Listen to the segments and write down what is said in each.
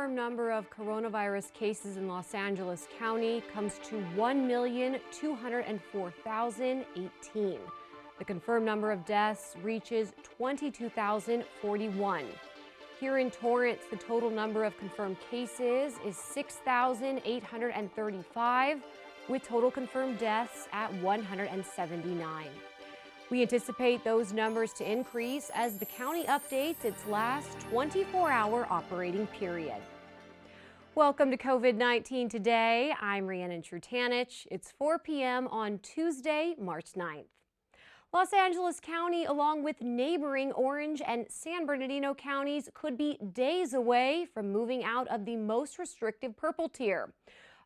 confirmed number of coronavirus cases in Los Angeles County comes to 1,204,018. The confirmed number of deaths reaches 22,041. Here in Torrance, the total number of confirmed cases is 6,835, with total confirmed deaths at 179. We anticipate those numbers to increase as the county updates its last 24-hour operating period. Welcome to COVID-19 Today. I'm Rhiannon Trutanich. It's 4 p.m. on Tuesday, March 9th. Los Angeles County, along with neighboring Orange and San Bernardino counties, could be days away from moving out of the most restrictive purple tier.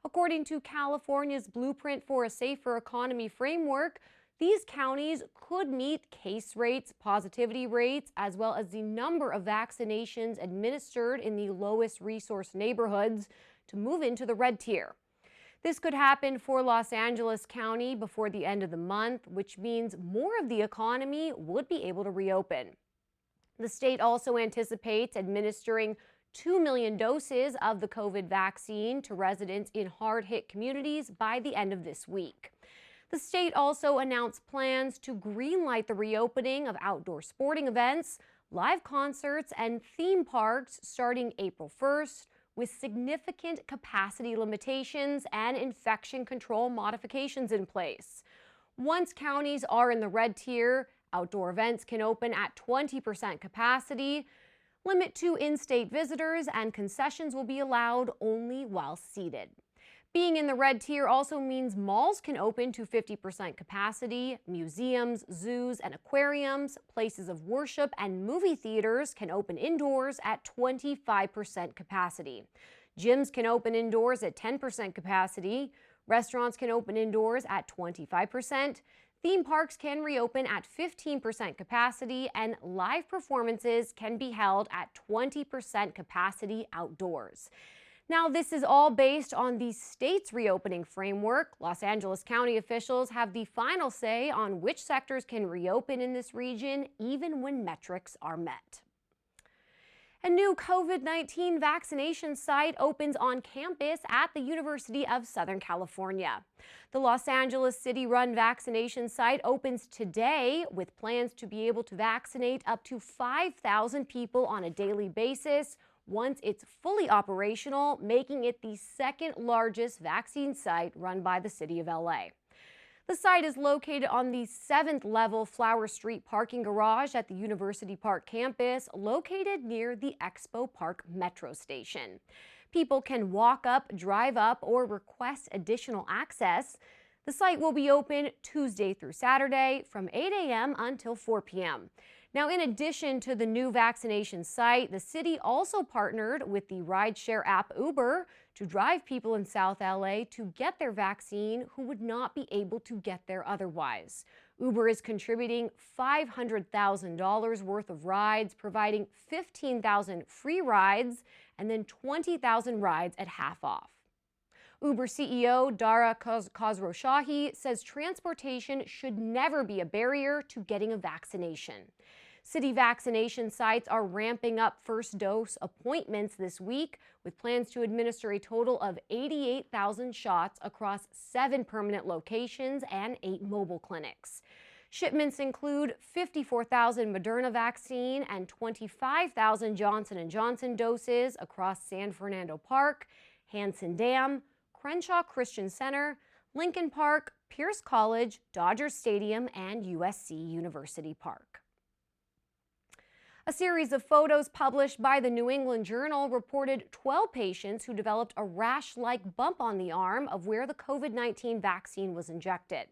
According to California's Blueprint for a Safer Economy framework, these counties could meet case rates, positivity rates, as well as the number of vaccinations administered in the lowest resource neighborhoods to move into the red tier. This could happen for Los Angeles County before the end of the month, which means more of the economy would be able to reopen. The state also anticipates administering 2 million doses of the COVID vaccine to residents in hard-hit communities by the end of this week. The state also announced plans to greenlight the reopening of outdoor sporting events, live concerts, and theme parks starting April 1st, with significant capacity limitations and infection control modifications in place. Once counties are in the red tier, outdoor events can open at 20% capacity, limit to in-state visitors, and concessions will be allowed only while seated. Being in the red tier also means malls can open to 50% capacity, museums, zoos, and aquariums, places of worship, and movie theaters can open indoors at 25% capacity. Gyms can open indoors at 10% capacity. Restaurants can open indoors at 25%. Theme parks can reopen at 15% capacity, and live performances can be held at 20% capacity outdoors. Now, this is all based on the state's reopening framework. Los Angeles County officials have the final say on which sectors can reopen in this region, even when metrics are met. A new COVID-19 vaccination site opens on campus at the University of Southern California. The Los Angeles city-run vaccination site opens today with plans to be able to vaccinate up to 5,000 people on a daily basis once it's fully operational, making it the second largest vaccine site run by the city of LA. The site is located on the 7th level Flower Street parking garage at the University Park campus, located near the Expo Park metro station. People can walk up, drive up, or request additional access. The site will be open Tuesday through Saturday from 8 a.m. until 4 p.m. Now, in addition to the new vaccination site, the city also partnered with the rideshare app Uber to drive people in South LA to get their vaccine who would not be able to get there otherwise. Uber is contributing $500,000 worth of rides, providing 15,000 free rides and then 20,000 rides at half off. Uber CEO Dara Khosrowshahi says transportation should never be a barrier to getting a vaccination. City vaccination sites are ramping up first dose appointments this week, with plans to administer a total of 88,000 shots across 7 permanent locations and 8 mobile clinics. Shipments include 54,000 Moderna vaccine and 25,000 Johnson & Johnson doses across San Fernando Park, Hanson Dam, Crenshaw Christian Center, Lincoln Park, Pierce College, Dodger Stadium, and USC University Park. A series of photos published by the New England Journal reported 12 patients who developed a rash-like bump on the arm of where the COVID-19 vaccine was injected.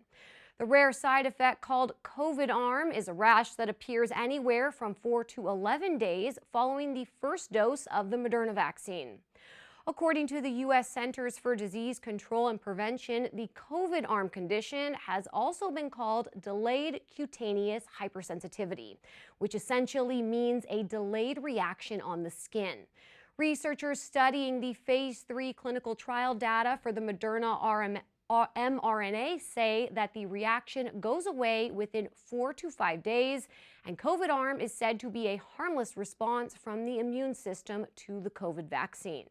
The rare side effect called COVID arm is a rash that appears anywhere from 4 to 11 days following the first dose of the Moderna vaccine. According to the U.S. Centers for Disease Control and Prevention, the COVID arm condition has also been called delayed cutaneous hypersensitivity, which essentially means a delayed reaction on the skin. Researchers studying the phase 3 clinical trial data for the Moderna mRNA say that the reaction goes away within 4 to 5 days, and COVID arm is said to be a harmless response from the immune system to the COVID vaccine.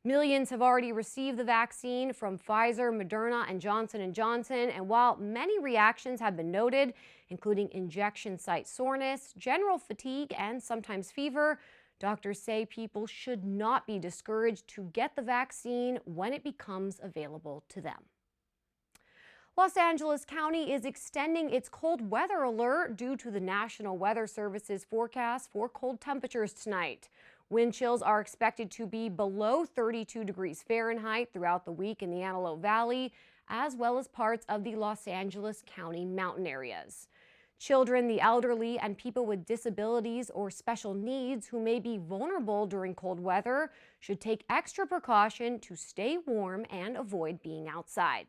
Millions have already received the vaccine from Pfizer, Moderna, and Johnson & Johnson, and while many reactions have been noted, including injection site soreness, general fatigue, and sometimes fever, doctors say people should not be discouraged to get the vaccine when it becomes available to them. Los Angeles County is extending its cold weather alert due to the National Weather Service's forecast for cold temperatures tonight. Wind chills are expected to be below 32 degrees Fahrenheit throughout the week in the Antelope Valley, as well as parts of the Los Angeles County mountain areas. Children, the elderly, and people with disabilities or special needs who may be vulnerable during cold weather should take extra precaution to stay warm and avoid being outside.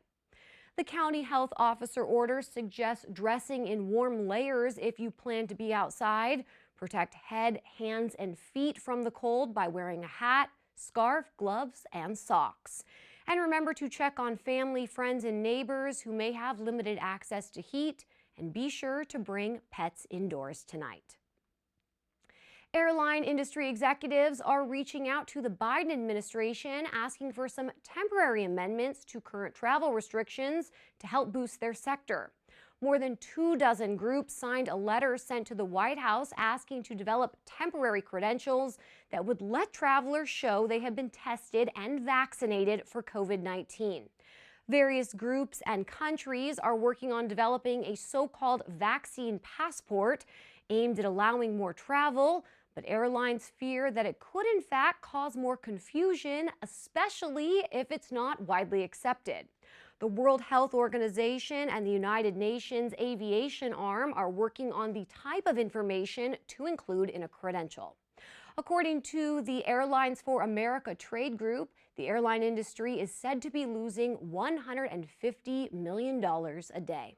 The county health officer order suggests dressing in warm layers if you plan to be outside. Protect head, hands, and feet from the cold by wearing a hat, scarf, gloves, and socks. And remember to check on family, friends, and neighbors who may have limited access to heat, and be sure to bring pets indoors tonight. Airline industry executives are reaching out to the Biden administration asking for some temporary amendments to current travel restrictions to help boost their sector. More than 24 groups signed a letter sent to the White House asking to develop temporary credentials that would let travelers show they have been tested and vaccinated for COVID-19. Various groups and countries are working on developing a so-called vaccine passport aimed at allowing more travel, but airlines fear that it could in fact cause more confusion, especially if it's not widely accepted. The World Health Organization and the United Nations aviation arm are working on the type of information to include in a credential. According to the Airlines for America trade group, the airline industry is said to be losing $150 million a day.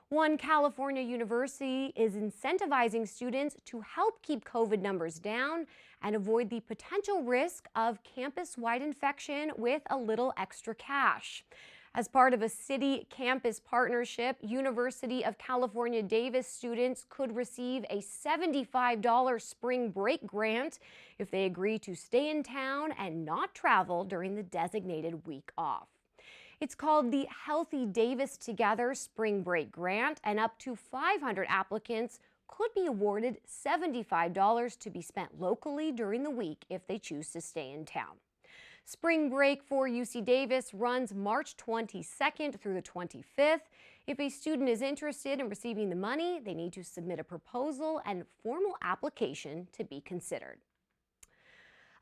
One California university is incentivizing students to help keep COVID numbers down and avoid the potential risk of campus-wide infection with a little extra cash. As part of a city-campus partnership, University of California, Davis students could receive a $75 spring break grant if they agree to stay in town and not travel during the designated week off. It's called the Healthy Davis Together Spring Break Grant, and up to 500 applicants could be awarded $75 to be spent locally during the week if they choose to stay in town. Spring break for UC Davis runs March 22nd through the 25th. If a student is interested in receiving the money, they need to submit a proposal and formal application to be considered.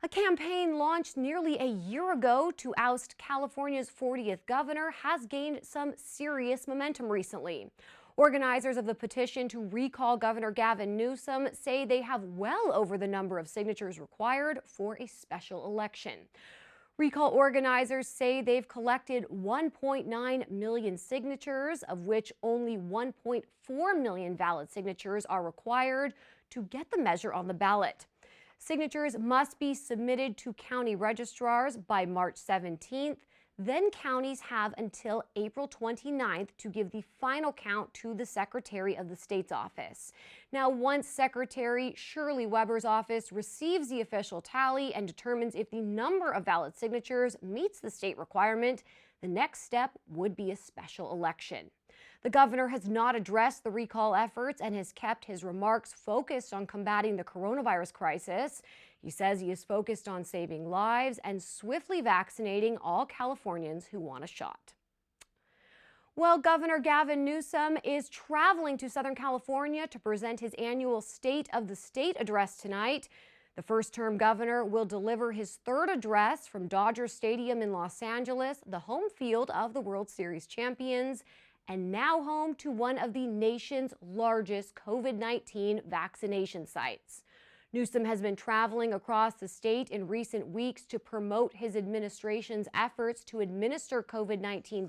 A campaign launched nearly a year ago to oust California's 40th governor has gained some serious momentum recently. Organizers of the petition to recall Governor Gavin Newsom say they have well over the number of signatures required for a special election. Recall organizers say they've collected 1.9 million signatures, of which only 1.4 million valid signatures are required to get the measure on the ballot. Signatures must be submitted to county registrars by March 17th. Then counties have until April 29th to give the final count to the Secretary of the State's office. Now, once Secretary Shirley Weber's office receives the official tally and determines if the number of valid signatures meets the state requirement, the next step would be a special election. The governor has not addressed the recall efforts and has kept his remarks focused on combating the coronavirus crisis. He says he is focused on saving lives and swiftly vaccinating all Californians who want a shot. Well, Governor Gavin Newsom is traveling to Southern California to present his annual State of the State address tonight. The first-term governor will deliver his third address from Dodger Stadium in Los Angeles, the home field of the World Series champions, and now home to one of the nation's largest COVID-19 vaccination sites. Newsom has been traveling across the state in recent weeks to promote his administration's efforts to administer COVID-19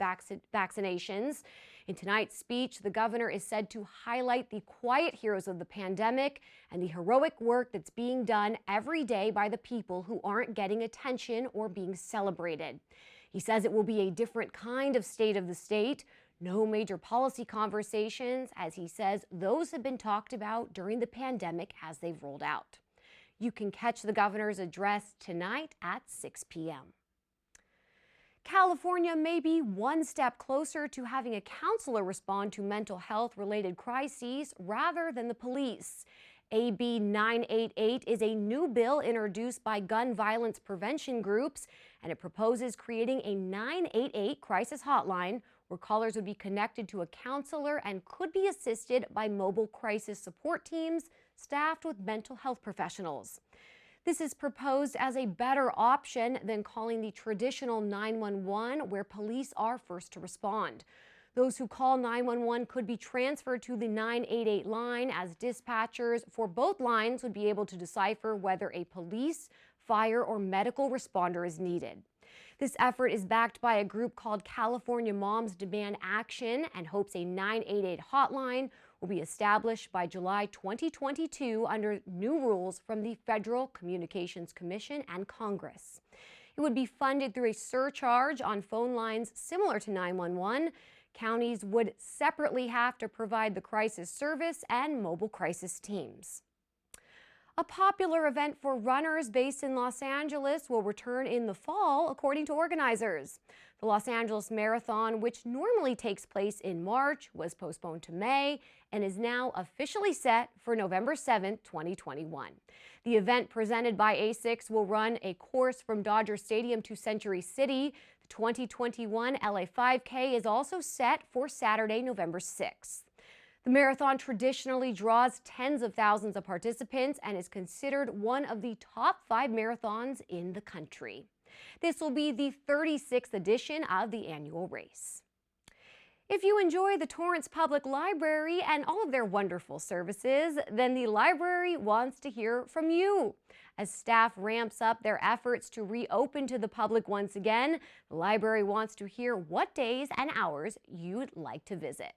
vaccinations. In tonight's speech, the governor is said to highlight the quiet heroes of the pandemic and the heroic work that's being done every day by the people who aren't getting attention or being celebrated. He says it will be a different kind of state of the state. No major policy conversations, as he says those have been talked about during the pandemic as they've rolled out. You can catch the governor's address tonight at 6 p.m. California may be one step closer to having a counselor respond to mental health-related crises rather than the police. AB 988 is a new bill introduced by gun violence prevention groups, and it proposes creating a 988 crisis hotline where callers would be connected to a counselor and could be assisted by mobile crisis support teams staffed with mental health professionals. This is proposed as a better option than calling the traditional 911, where police are first to respond. Those who call 911 could be transferred to the 988 line, as dispatchers for both lines would be able to decipher whether a police, fire, or medical responder is needed. This effort is backed by a group called California Moms Demand Action and hopes a 988 hotline will be established by July 2022 under new rules from the Federal Communications Commission and Congress. It would be funded through a surcharge on phone lines similar to 911. Counties would separately have to provide the crisis service and mobile crisis teams. A popular event for runners based in Los Angeles will return in the fall, according to organizers. The Los Angeles Marathon, which normally takes place in March, was postponed to May and is now officially set for November 7, 2021. The event, presented by ASICS, will run a course from Dodger Stadium to Century City. The 2021 LA 5K is also set for Saturday, November 6th. The marathon traditionally draws tens of thousands of participants and is considered one of the top 5 marathons in the country. This will be the 36th edition of the annual race. If you enjoy the Torrance Public Library and all of their wonderful services, then the library wants to hear from you. As staff ramps up their efforts to reopen to the public once again, the library wants to hear what days and hours you'd like to visit.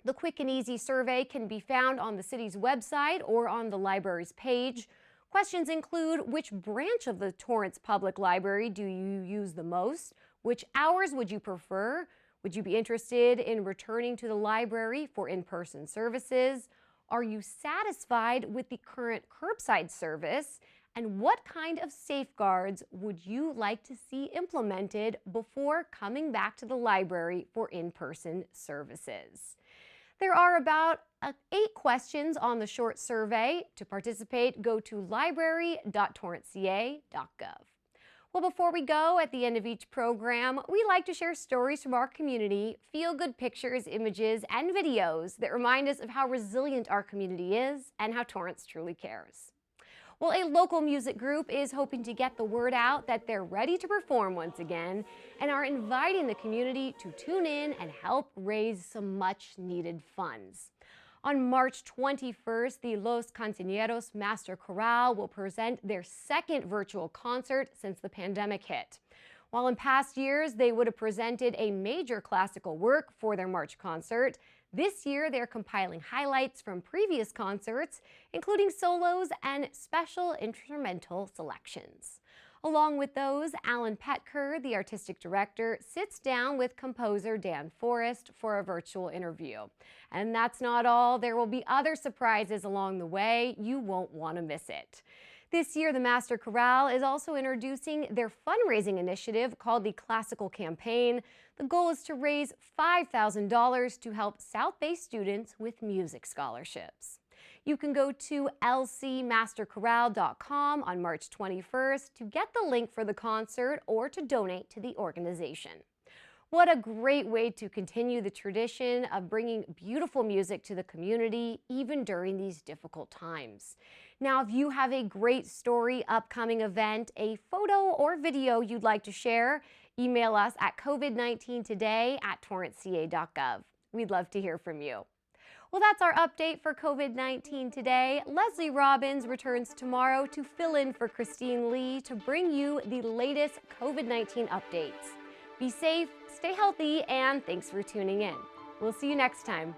The quick and easy survey can be found on the city's website or on the library's page. Questions include: which branch of the Torrance Public Library do you use the most? Which hours would you prefer? Would you be interested in returning to the library for in-person services? Are you satisfied with the current curbside service? And what kind of safeguards would you like to see implemented before coming back to the library for in-person services? There are about 8 questions on the short survey. To participate, go to library.torranceca.gov. Well, before we go, at the end of each program, we like to share stories from our community, feel-good pictures, images, and videos that remind us of how resilient our community is and how Torrance truly cares. Well, a local music group is hoping to get the word out that they're ready to perform once again and are inviting the community to tune in and help raise some much-needed funds. On March 21st, the Los Cancioneros Master Chorale will present their second virtual concert since the pandemic hit. While in past years they would have presented a major classical work for their March concert, this year they're compiling highlights from previous concerts, including solos and special instrumental selections. Along with those, Alan Petker, the artistic director, sits down with composer Dan Forrest for a virtual interview. And that's not all. There will be other surprises along the way. You won't want to miss it. This year, the Master Chorale is also introducing their fundraising initiative called the Classical Campaign. The goal is to raise $5,000 to help South Bay students with music scholarships. You can go to lcmasterchorale.com on March 21st to get the link for the concert or to donate to the organization. What a great way to continue the tradition of bringing beautiful music to the community, even during these difficult times. Now, if you have a great story, upcoming event, a photo or video you'd like to share, email us at covid19today@torranceca.gov. We'd love to hear from you. Well, that's our update for COVID-19 today. Leslie Robbins returns tomorrow to fill in for Christine Lee to bring you the latest COVID-19 updates. Be safe, stay healthy, and thanks for tuning in. We'll see you next time.